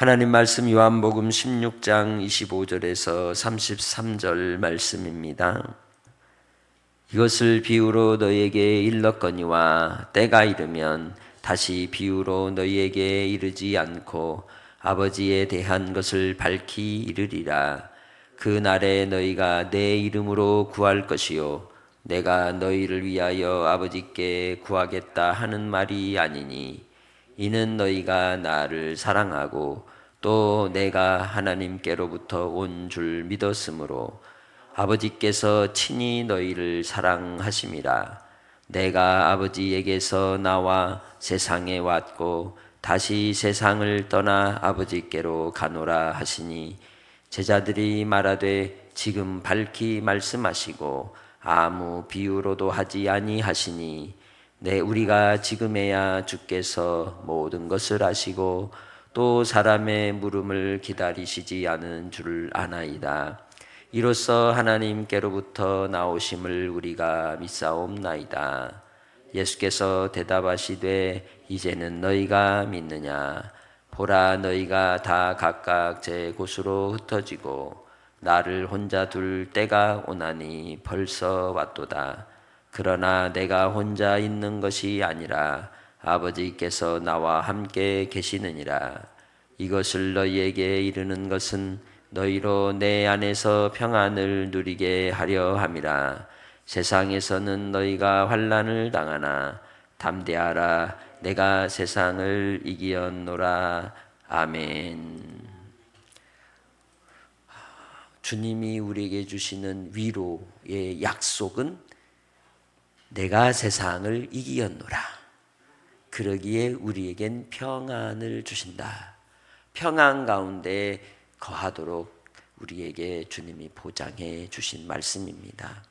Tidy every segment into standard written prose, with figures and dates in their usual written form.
하나님 말씀 요한복음 16장 25절에서 33절 말씀입니다. 이것을 비유로 너희에게 일렀거니와 때가 이르면 다시 비유로 너희에게 이르지 않고 아버지에 대한 것을 밝히 이르리라. 그 날에 너희가 내 이름으로 구할 것이요 내가 너희를 위하여 아버지께 구하겠다 하는 말이 아니니 이는 너희가 나를 사랑하고 또 내가 하나님께로부터 온 줄 믿었으므로 아버지께서 친히 너희를 사랑하심이라. 내가 아버지에게서 나와 세상에 왔고 다시 세상을 떠나 아버지께로 가노라 하시니 제자들이 말하되 지금 밝히 말씀하시고 아무 비유로도 하지 아니하시니 우리가 지금에야 주께서 모든 것을 아시고 또 사람의 물음을 기다리시지 않은 줄 아나이다. 이로써 하나님께로부터 나오심을 우리가 믿사옵나이다. 예수께서 대답하시되 이제는 너희가 믿느냐? 보라, 너희가 다 각각 제 곳으로 흩어지고 나를 혼자 둘 때가 오나니 벌써 왔도다. 그러나 내가 혼자 있는 것이 아니라 아버지께서 나와 함께 계시느니라. 이것을 너희에게 이르는 것은 너희로 내 안에서 평안을 누리게 하려 함이라. 세상에서는 너희가 환난을 당하나 담대하라. 내가 세상을 이기었노라. 아멘. 주님이 우리에게 주시는 위로의 약속은 내가 세상을 이기었노라. 그러기에 우리에겐 평안을 주신다. 평안 가운데 거하도록 우리에게 주님이 보장해 주신 말씀입니다.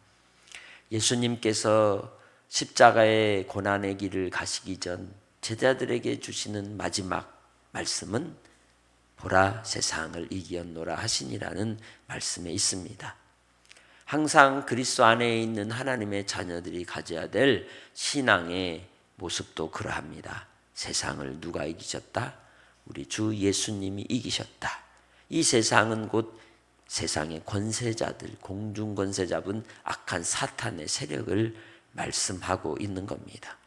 예수님께서 십자가의 고난의 길을 가시기 전 제자들에게 주시는 마지막 말씀은 보라, 세상을 이기었노라 하시니라는 말씀에 있습니다. 항상 그리스도 안에 있는 하나님의 자녀들이 가져야 될 신앙의 모습도 그러합니다. 세상을 누가 이기셨다? 우리 주 예수님이 이기셨다. 이 세상은 곧 세상의 권세자들, 공중 권세 잡은 악한 사탄의 세력을 말씀하고 있는 겁니다.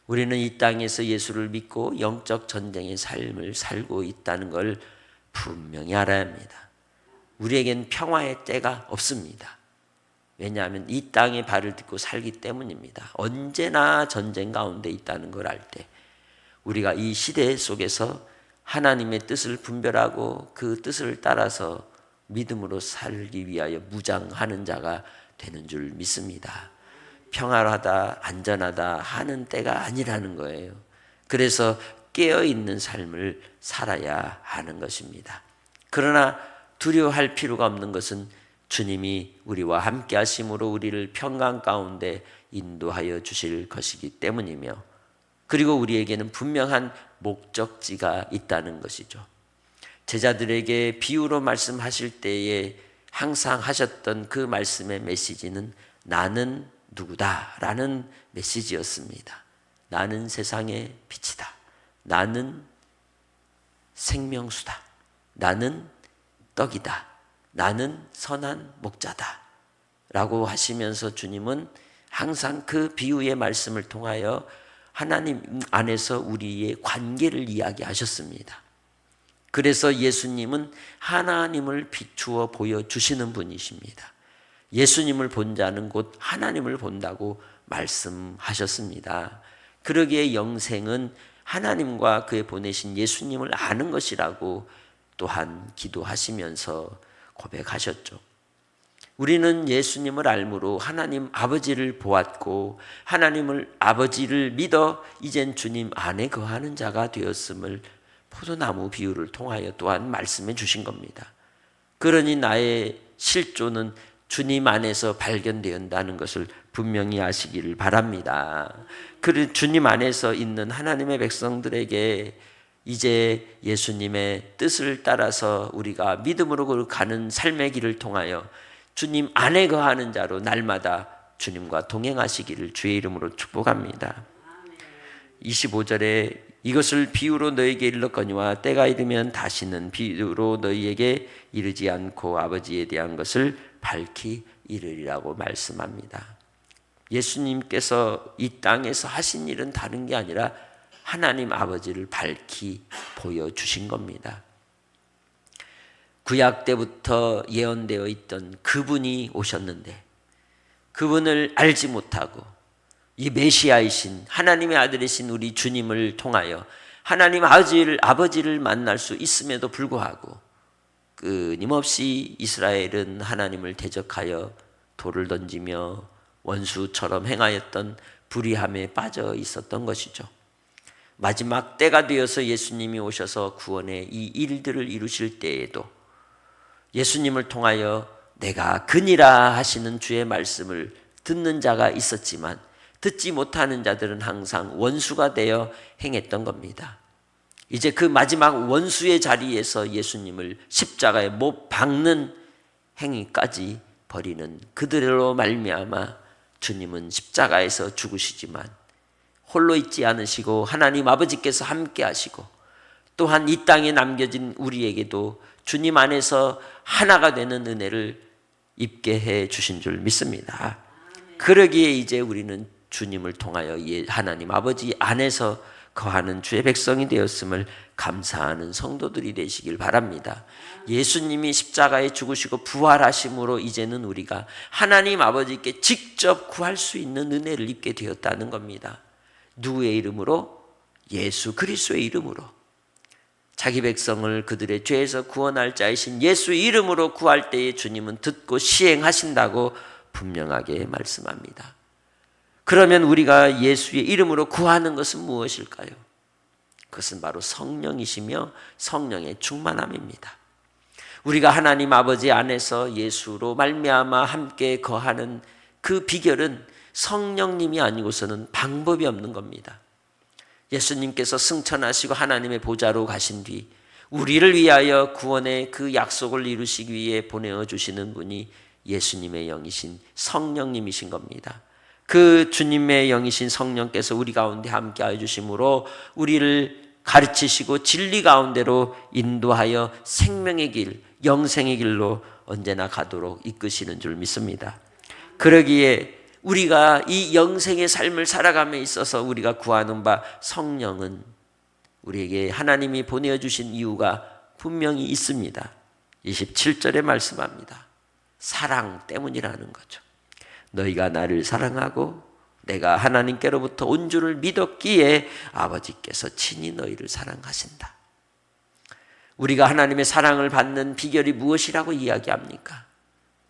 우리는 이 땅에서 예수를 믿고 영적 전쟁의 삶을 살고 있다는 걸 분명히 알아야 합니다. 우리에겐 평화의 때가 없습니다. 왜냐하면 이 땅에 발을 딛고 살기 때문입니다. 언제나 전쟁 가운데 있다는 걸 알 때 우리가 이 시대 속에서 하나님의 뜻을 분별하고 그 뜻을 따라서 믿음으로 살기 위하여 무장하는 자가 되는 줄 믿습니다. 평안하다, 안전하다 하는 때가 아니라는 거예요. 그래서 깨어있는 삶을 살아야 하는 것입니다. 그러나 두려워할 필요가 없는 것은 주님이 우리와 함께 하심으로 우리를 평강 가운데 인도하여 주실 것이기 때문이며, 그리고 우리에게는 분명한 목적지가 있다는 것이죠. 제자들에게 비유로 말씀하실 때에 항상 하셨던 그 말씀의 메시지는 나는 누구다 라는 메시지였습니다. 나는 세상의 빛이다. 나는 생명수다. 나는 떡이다. 나는 선한 목자다 라고 하시면서 주님은 항상 그 비유의 말씀을 통하여 하나님 안에서 우리의 관계를 이야기하셨습니다. 그래서 예수님은 하나님을 비추어 보여주시는 분이십니다. 예수님을 본 자는 곧 하나님을 본다고 말씀하셨습니다. 그러기에 영생은 하나님과 그의 보내신 예수님을 아는 것이라고 또한 기도하시면서 고백하셨죠. 우리는 예수님을 알므로 하나님 아버지를 보았고 하나님을 아버지를 믿어 이젠 주님 안에 거하는 자가 되었음을 포도나무 비유를 통하여 또한 말씀해 주신 겁니다. 그러니 나의 실존은 주님 안에서 발견되었다는 것을 분명히 아시기를 바랍니다. 그 주님 안에서 있는 하나님의 백성들에게 이제 예수님의 뜻을 따라서 우리가 믿음으로 가는 삶의 길을 통하여 주님 안에 거하는 자로 날마다 주님과 동행하시기를 주의 이름으로 축복합니다. 25절에 이것을 비유로 너에게 일렀거니와 때가 이르면 다시는 비유로 너희에게 이르지 않고 아버지에 대한 것을 밝히 이르리라고 말씀합니다. 예수님께서 이 땅에서 하신 일은 다른 게 아니라 하나님 아버지를 밝히 보여주신 겁니다. 구약 때부터 예언되어 있던 그분이 오셨는데 그분을 알지 못하고 이 메시아이신 하나님의 아들이신 우리 주님을 통하여 하나님 아버지를 만날 수 있음에도 불구하고 끊임없이 이스라엘은 하나님을 대적하여 돌을 던지며 원수처럼 행하였던 불의함에 빠져 있었던 것이죠. 마지막 때가 되어서 예수님이 오셔서 구원의 이 일들을 이루실 때에도 예수님을 통하여 내가 그니라 하시는 주의 말씀을 듣는 자가 있었지만 듣지 못하는 자들은 항상 원수가 되어 행했던 겁니다. 이제 그 마지막 원수의 자리에서 예수님을 십자가에 못 박는 행위까지 벌이는 그들로 말미암아 주님은 십자가에서 죽으시지만 홀로 있지 않으시고 하나님 아버지께서 함께 하시고 또한 이 땅에 남겨진 우리에게도 주님 안에서 하나가 되는 은혜를 입게 해 주신 줄 믿습니다. 그러기에 이제 우리는 주님을 통하여 하나님 아버지 안에서 거하는 주의 백성이 되었음을 감사하는 성도들이 되시길 바랍니다. 예수님이 십자가에 죽으시고 부활하심으로 이제는 우리가 하나님 아버지께 직접 구할 수 있는 은혜를 입게 되었다는 겁니다. 누구의 이름으로? 예수 그리스도의 이름으로. 자기 백성을 그들의 죄에서 구원할 자이신 예수 이름으로 구할 때에 주님은 듣고 시행하신다고 분명하게 말씀합니다. 그러면 우리가 예수의 이름으로 구하는 것은 무엇일까요? 그것은 바로 성령이시며 성령의 충만함입니다. 우리가 하나님 아버지 안에서 예수로 말미암아 함께 거하는 그 비결은 성령님이 아니고서는 방법이 없는 겁니다. 예수님께서 승천하시고 하나님의 보좌로 가신 뒤 우리를 위하여 구원의 그 약속을 이루시기 위해 보내어 주시는 분이 예수님의 영이신 성령님이신 겁니다. 그 주님의 영이신 성령께서 우리 가운데 함께하여 주심으로 우리를 가르치시고 진리 가운데로 인도하여 생명의 길, 영생의 길로 언제나 가도록 이끄시는 줄 믿습니다. 그러기에 우리가 이 영생의 삶을 살아감에 있어서 우리가 구하는 바 성령은 우리에게 하나님이 보내주신 이유가 분명히 있습니다. 27절에 말씀합니다. 사랑 때문이라는 거죠. 너희가 나를 사랑하고 내가 하나님께로부터 온 줄을 믿었기에 아버지께서 친히 너희를 사랑하신다. 우리가 하나님의 사랑을 받는 비결이 무엇이라고 이야기합니까?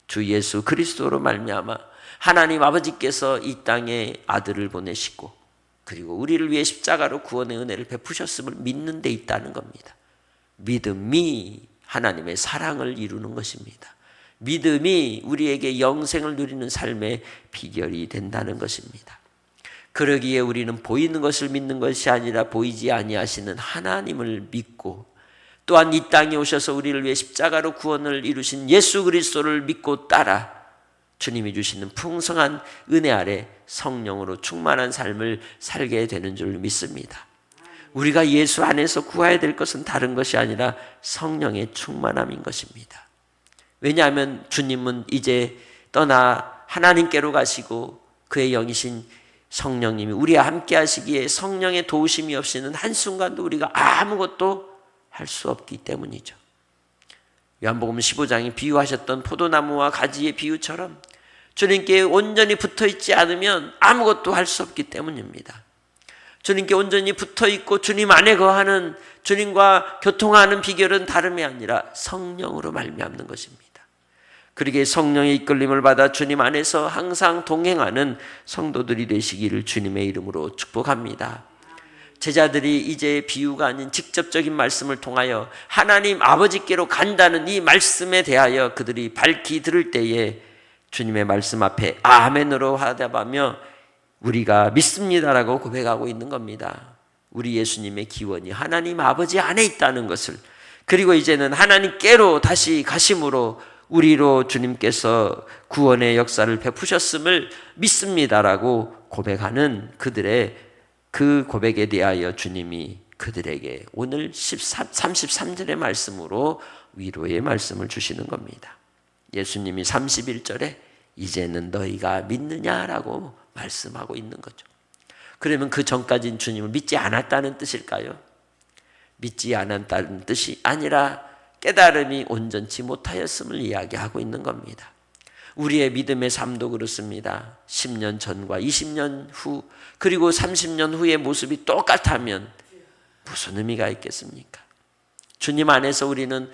주 예수 그리스도로 말미암아 하나님 아버지께서 이 땅에 아들을 보내시고 그리고 우리를 위해 십자가로 구원의 은혜를 베푸셨음을 믿는 데 있다는 겁니다. 믿음이 하나님의 사랑을 이루는 것입니다. 믿음이 우리에게 영생을 누리는 삶의 비결이 된다는 것입니다. 그러기에 우리는 보이는 것을 믿는 것이 아니라 보이지 아니하시는 하나님을 믿고 또한 이 땅에 오셔서 우리를 위해 십자가로 구원을 이루신 예수 그리스도를 믿고 따라 주님이 주시는 풍성한 은혜 아래 성령으로 충만한 삶을 살게 되는 줄 믿습니다. 우리가 예수 안에서 구해야 될 것은 다른 것이 아니라 성령의 충만함인 것입니다. 왜냐하면 주님은 이제 떠나 하나님께로 가시고 그의 영이신 성령님이 우리와 함께 하시기에 성령의 도우심이 없이는 한순간도 우리가 아무것도 할 수 없기 때문이죠. 요한복음 15장이 비유하셨던 포도나무와 가지의 비유처럼 주님께 온전히 붙어있지 않으면 아무것도 할 수 없기 때문입니다. 주님께 온전히 붙어있고 주님 안에 거하는 주님과 교통하는 비결은 다름이 아니라 성령으로 말미암는 것입니다. 그러기에 성령의 이끌림을 받아 주님 안에서 항상 동행하는 성도들이 되시기를 주님의 이름으로 축복합니다. 제자들이 이제 비유가 아닌 직접적인 말씀을 통하여 하나님 아버지께로 간다는 이 말씀에 대하여 그들이 밝히 들을 때에 주님의 말씀 앞에 아멘으로 화답하며 우리가 믿습니다라고 고백하고 있는 겁니다. 우리 예수님의 기원이 하나님 아버지 안에 있다는 것을, 그리고 이제는 하나님께로 다시 가심으로 우리로 주님께서 구원의 역사를 베푸셨음을 믿습니다라고 고백하는 그들의 그 고백에 대하여 주님이 그들에게 오늘 33절의 말씀으로 위로의 말씀을 주시는 겁니다. 예수님이 31절에 이제는 너희가 믿느냐라고 말씀하고 있는 거죠. 그러면 그 전까지는 주님을 믿지 않았다는 뜻일까요? 믿지 않았다는 뜻이 아니라 깨달음이 온전치 못하였음을 이야기하고 있는 겁니다. 우리의 믿음의 삶도 그렇습니다. 10년 전과 20년 후 그리고 30년 후의 모습이 똑같다면 무슨 의미가 있겠습니까? 주님 안에서 우리는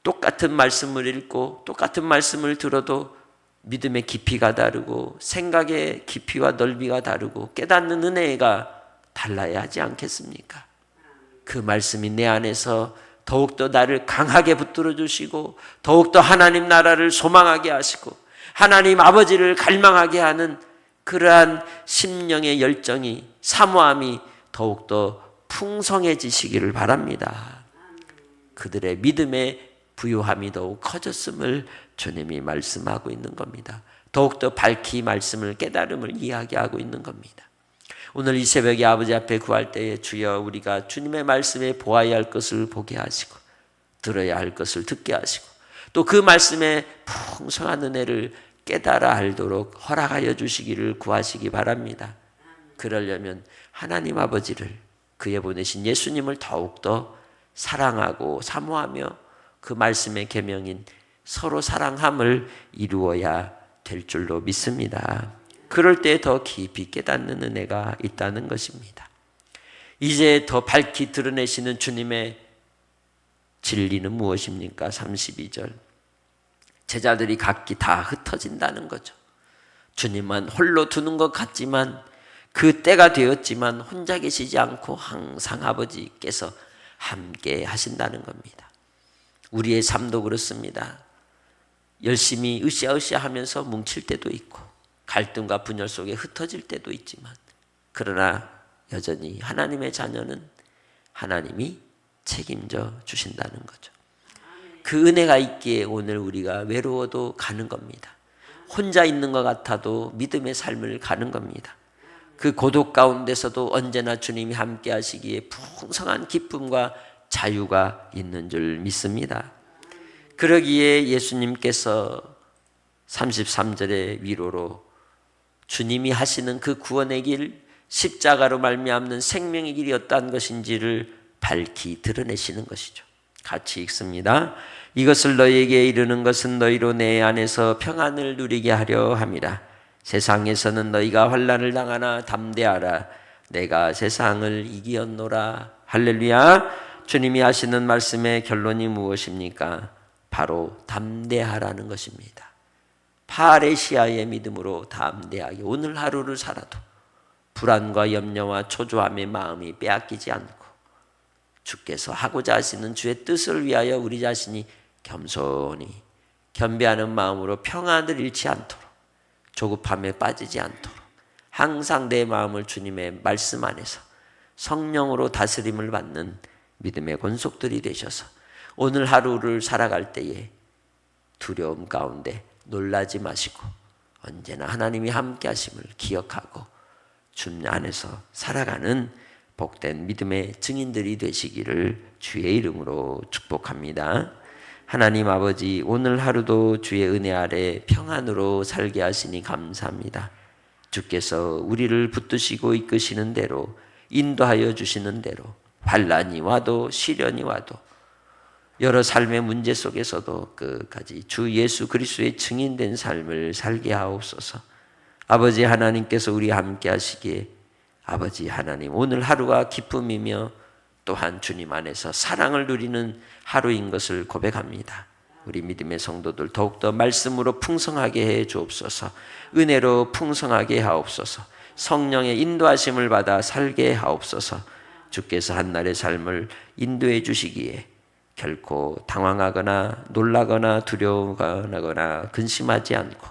똑같은 말씀을 읽고 똑같은 말씀을 들어도 믿음의 깊이가 다르고 생각의 깊이와 넓이가 다르고 깨닫는 은혜가 달라야 하지 않겠습니까? 그 말씀이 내 안에서 더욱더 나를 강하게 붙들어 주시고 더욱더 하나님 나라를 소망하게 하시고 하나님 아버지를 갈망하게 하는 그러한 심령의 열정이 사모함이 더욱더 풍성해지시기를 바랍니다. 그들의 믿음의 부요함이 더욱 커졌음을 주님이 말씀하고 있는 겁니다. 더욱더 밝히 말씀을 깨달음을 이야기하고 있는 겁니다. 오늘 이 새벽에 아버지 앞에 구할 때에 주여 우리가 주님의 말씀에 보아야 할 것을 보게 하시고 들어야 할 것을 듣게 하시고 또 그 말씀에 풍성한 은혜를 깨달아 알도록 허락하여 주시기를 구하시기 바랍니다. 그러려면 하나님 아버지를 그에 보내신 예수님을 더욱더 사랑하고 사모하며 그 말씀의 계명인 서로 사랑함을 이루어야 될 줄로 믿습니다. 그럴 때 더 깊이 깨닫는 은혜가 있다는 것입니다. 이제 더 밝히 드러내시는 주님의 진리는 무엇입니까? 32절. 제자들이 각기 다 흩어진다는 거죠. 주님만 홀로 두는 것 같지만 그 때가 되었지만 혼자 계시지 않고 항상 아버지께서 함께 하신다는 겁니다. 우리의 삶도 그렇습니다. 열심히 으쌰으쌰 하면서 뭉칠 때도 있고 갈등과 분열 속에 흩어질 때도 있지만 그러나 여전히 하나님의 자녀는 하나님이 책임져 주신다는 거죠. 그 은혜가 있기에 오늘 우리가 외로워도 가는 겁니다. 혼자 있는 것 같아도 믿음의 삶을 가는 겁니다. 그 고독 가운데서도 언제나 주님이 함께 하시기에 풍성한 기쁨과 자유가 있는 줄 믿습니다. 그러기에 예수님께서 33절의 위로로 주님이 하시는 그 구원의 길, 십자가로 말미암는 생명의 길이 어떠한 것인지를 밝히 드러내시는 것이죠. 같이 읽습니다. 이것을 너희에게 이르는 것은 너희로 내 안에서 평안을 누리게 하려 함이라. 세상에서는 너희가 환난을 당하나 담대하라. 내가 세상을 이기었노라. 할렐루야. 주님이 하시는 말씀의 결론이 무엇입니까? 바로 담대하라는 것입니다. 파레시아의 믿음으로 담대하게 오늘 하루를 살아도 불안과 염려와 초조함의 마음이 빼앗기지 않고 주께서 하고자 하시는 주의 뜻을 위하여 우리 자신이 겸손히 겸비하는 마음으로 평안을 잃지 않도록 조급함에 빠지지 않도록 항상 내 마음을 주님의 말씀 안에서 성령으로 다스림을 받는 믿음의 권속들이 되셔서 오늘 하루를 살아갈 때에 두려움 가운데 놀라지 마시고 언제나 하나님이 함께 하심을 기억하고 주님 안에서 살아가는 복된 믿음의 증인들이 되시기를 주의 이름으로 축복합니다. 하나님 아버지, 오늘 하루도 주의 은혜 아래 평안으로 살게 하시니 감사합니다. 주께서 우리를 붙드시고 이끄시는 대로 인도하여 주시는 대로 환난이 와도 시련이 와도 여러 삶의 문제 속에서도 끝까지 주 예수 그리스도의 증인된 삶을 살게 하옵소서. 아버지 하나님께서 우리와 함께 하시기에 아버지 하나님 오늘 하루가 기쁨이며 또한 주님 안에서 사랑을 누리는 하루인 것을 고백합니다. 우리 믿음의 성도들 더욱더 말씀으로 풍성하게 해 주옵소서. 은혜로 풍성하게 하옵소서. 성령의 인도하심을 받아 살게 하옵소서. 주께서 한날의 삶을 인도해 주시기에 결코 당황하거나 놀라거나 두려워하거나 근심하지 않고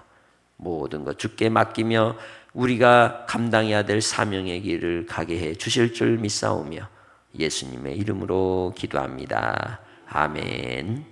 모든 것 주께 맡기며 우리가 감당해야 될 사명의 길을 가게 해 주실 줄 믿사오며 예수님의 이름으로 기도합니다. 아멘.